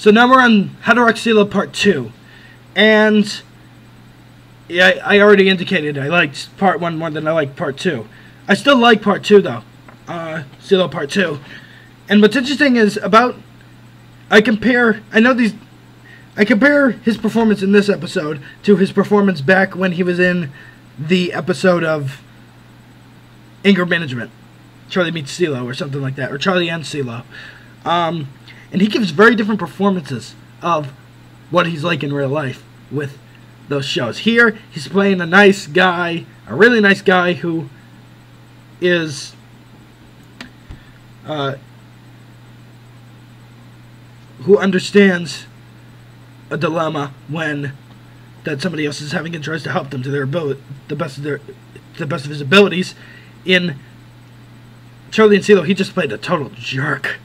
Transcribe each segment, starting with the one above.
So now we're on How to Rock CeeLo Part 2. And yeah, I already indicated I liked Part 1 more than I liked Part 2. I still like Part 2 though. CeeLo Part 2. And what's interesting is I compare his performance in this episode to his performance back when he was in the episode of Anger Management. Charlie Meets CeeLo or something like that. Or Charlie and CeeLo. And he gives very different performances of what he's like in real life with those shows. Here, he's playing a nice guy, a really nice guy who is who understands a dilemma that somebody else is having and tries to help them to their ability, the best of his abilities. In Charlie and CeeLo, he just played a total jerk.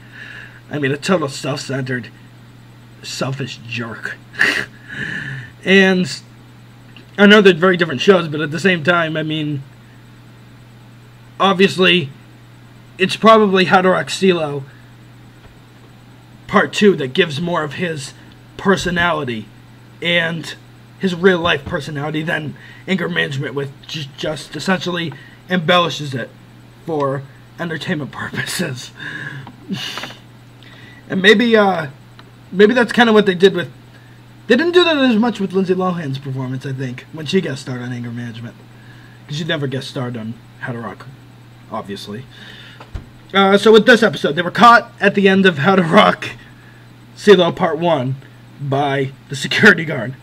I mean, a total self-centered, selfish jerk. And I know they're very different shows, but at the same time, I mean, obviously, it's probably How to Rock CeeLo Part 2 that gives more of his personality and his real-life personality than Anger Management, with just essentially embellishes it for entertainment purposes. And maybe that's kind of what they did with... They didn't do that as much with Lindsay Lohan's performance, I think, when she guest starred on Anger Management. Because she never guest starred on How to Rock, obviously. So with this episode, they were caught at the end of How to Rock CeeLo Part 1 by the security guard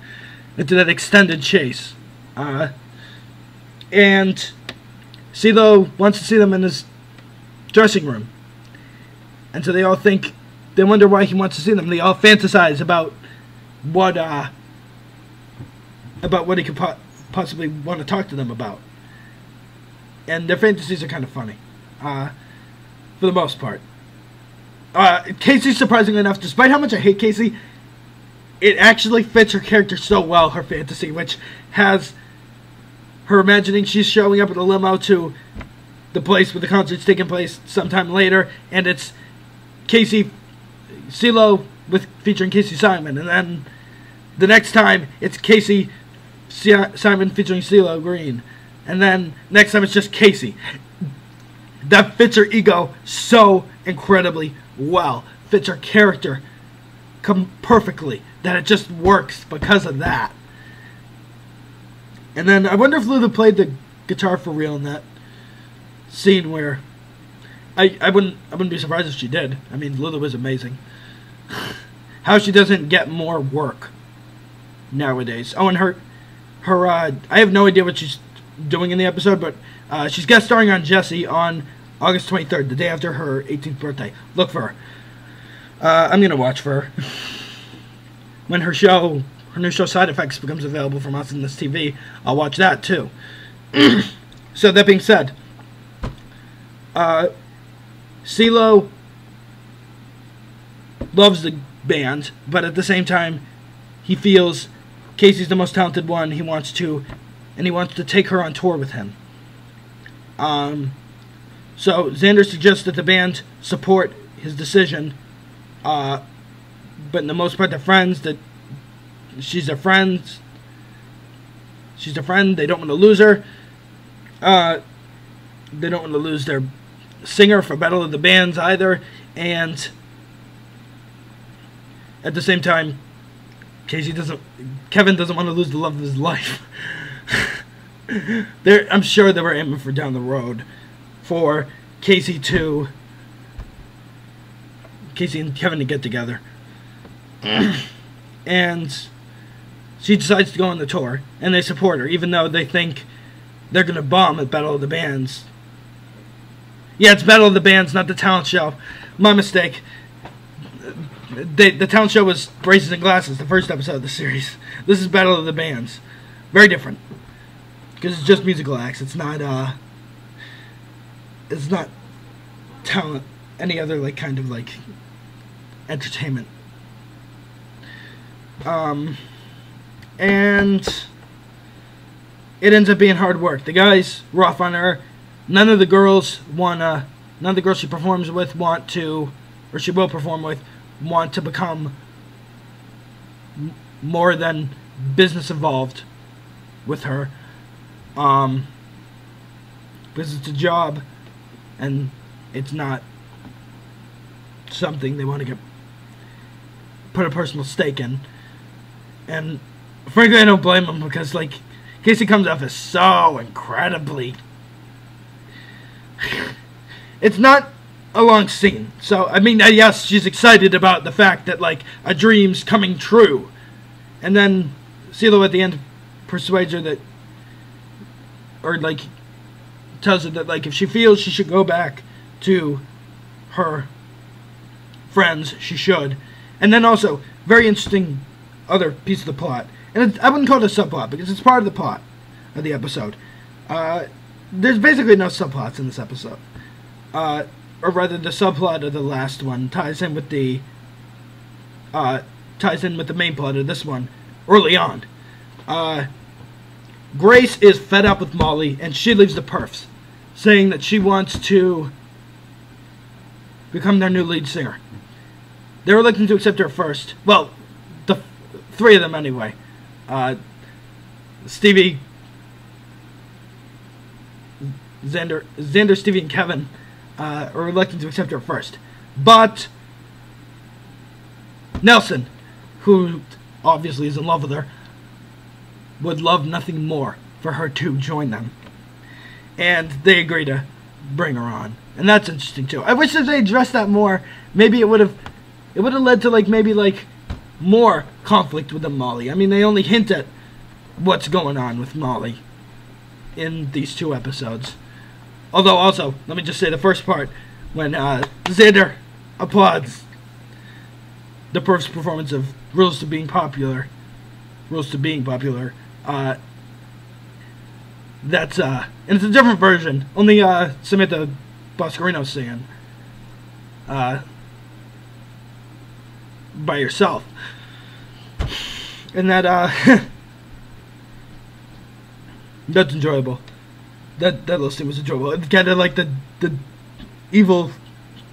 into that extended chase. And CeeLo wants to see them in his dressing room. And so they all think... They wonder why he wants to see them. They all fantasize about what he could possibly want to talk to them about. And their fantasies are kind of funny, for the most part. Casey, surprisingly enough, despite how much I hate Casey, it actually fits her character so well, her fantasy, which has her imagining she's showing up in a limo to the place where the concert's taking place sometime later, and it's CeeLo featuring Casey Simon, and then the next time it's Casey Simon featuring CeeLo Green, and then next time it's just Casey. That fits her ego so incredibly well, fits her character perfectly, that it just works because of that. And then I wonder if Lulu played the guitar for real in that scene where I wouldn't be surprised if she did. I mean, Lulu is amazing. How she doesn't get more work nowadays. Oh, and her I have no idea what she's doing in the episode, but she's guest starring on Jessie on August 23rd, the day after her 18th birthday. Look for her. I'm gonna watch for her when her new show Side Effects becomes available from Us in This TV. I'll watch that too. So that being said, CeeLo loves the band, but at the same time, he feels Casey's the most talented one. He wants to take her on tour with him. So Xander suggests that the band support his decision, but in the most part, they're friends. That she's their friend. She's their friend. They don't want to lose her. They don't want to lose their singer for Battle of the Bands either, and at the same time, Kevin doesn't want to lose the love of his life. I'm sure they were aiming for down the road for Casey and Kevin to get together. And she decides to go on the tour, and they support her, even though they think they're going to bomb at Battle of the Bands. Yeah, it's Battle of the Bands, not the talent show. My mistake. The talent show was Braces and Glasses, the first episode of the series. This is Battle of the Bands. Very different. Because it's just musical acts. It's not talent, any other kind of entertainment. And it ends up being hard work. The guys rough on her. None of the girls she performs with want to, or she will perform with, want to become more than business involved with her. Because it's a job, and it's not something they want to put a personal stake in. And frankly, I don't blame him, because like Casey comes off as so incredibly. It's not a long scene, so I mean, yes, she's excited about the fact that like a dream's coming true, and then CeeLo at the end persuades her that, or like tells her that like if she feels she should go back to her friends, she should. And then also, very interesting other piece of the plot, and I wouldn't call it a subplot because it's part of the plot of the episode. There's basically no subplots in this episode, or rather, the subplot of the last one ties in with the main plot of this one early on. Grace is fed up with Molly, and she leaves the Perfs, saying that she wants to become their new lead singer. They were looking to accept her first. Well, the three of them anyway. Stevie, Xander, Stevie, and Kevin are reluctant to accept her first. But Nelson, who obviously is in love with her, would love nothing more for her to join them. And they agree to bring her on. And that's interesting too. I wish if they addressed that more, maybe it would have led to like maybe like more conflict with Molly. I mean, they only hint at what's going on with Molly in these two episodes. Although also, let me just say the first part, when Xander applauds the Perf's performance of Rules to Being Popular, that's and it's a different version. Only Samantha Boscarino's singing by herself, and that that's enjoyable. That little scene was enjoyable. It's kind of like the evil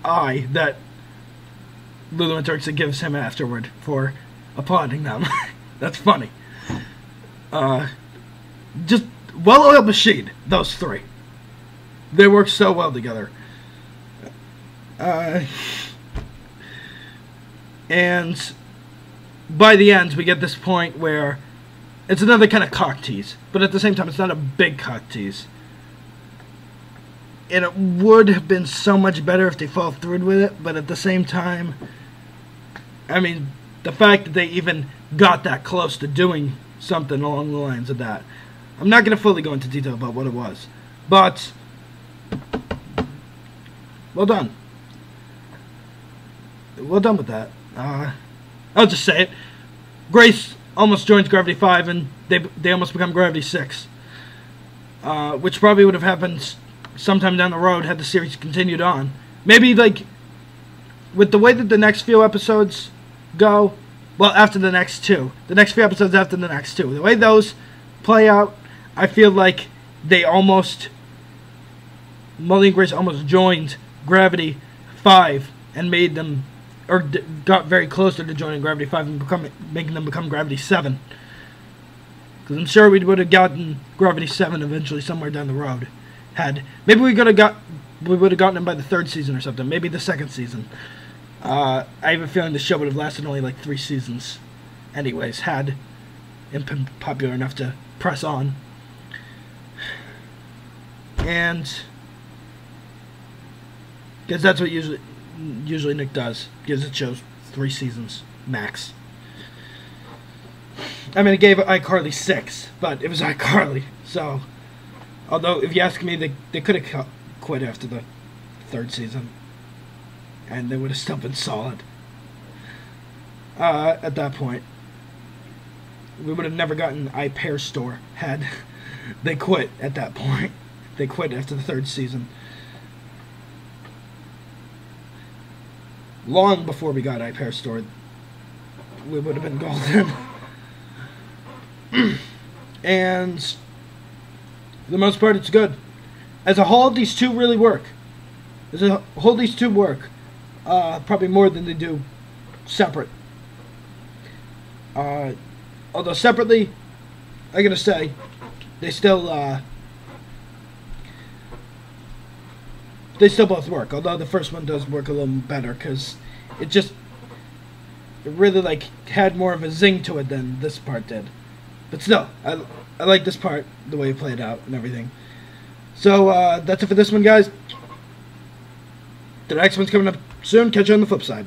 eye that Lulu and Turkson gives him afterward for applauding them. That's funny. Just well-oiled machine, those three. They work so well together. And by the end, we get this point where it's another kind of cock tease, but at the same time, it's not a big cock tease. And it would have been so much better if they followed through with it, but at the same time, I mean, the fact that they even got that close to doing something along the lines of that. I'm not going to fully go into detail about what it was, but well done. Well done with that. I'll just say it. Grace almost joins Gravity 5, and they almost become Gravity 6, which probably would have happened sometime down the road had the series continued on. Maybe, like, with the way that the next few episodes go, well, after the next two. The next few episodes after the next two. The way those play out, I feel like they almost, Molly and Grace almost joined Gravity 5 and made them, or got very closer to joining Gravity 5 and making them become Gravity 7. Because I'm sure we would have gotten Gravity 7 eventually somewhere down the road. Maybe we would have gotten him by the third season or something. Maybe the second season. I have a feeling the show would have lasted only like 3 seasons anyways, had it been popular enough to press on. And because that's what usually Nick does, gives it shows 3 seasons max. I mean, it gave iCarly 6, but it was iCarly, so although if you ask me, they could have quit after the 3rd season, and they would have still been solid. At that point, we would have never gotten iPair Store had they quit at that point. They quit after the 3rd season. Long before we got iPair Store, we would have been golden. And for the most part, it's good. As a whole, these two really work. As a whole, these two work. Probably more than they do separate. Although separately, I gotta say, they still both work. Although the first one does work a little better because it really like had more of a zing to it than this part did. But still, I like this part, the way it played out and everything. So that's it for this one, guys. The next one's coming up soon. Catch you on the flip side.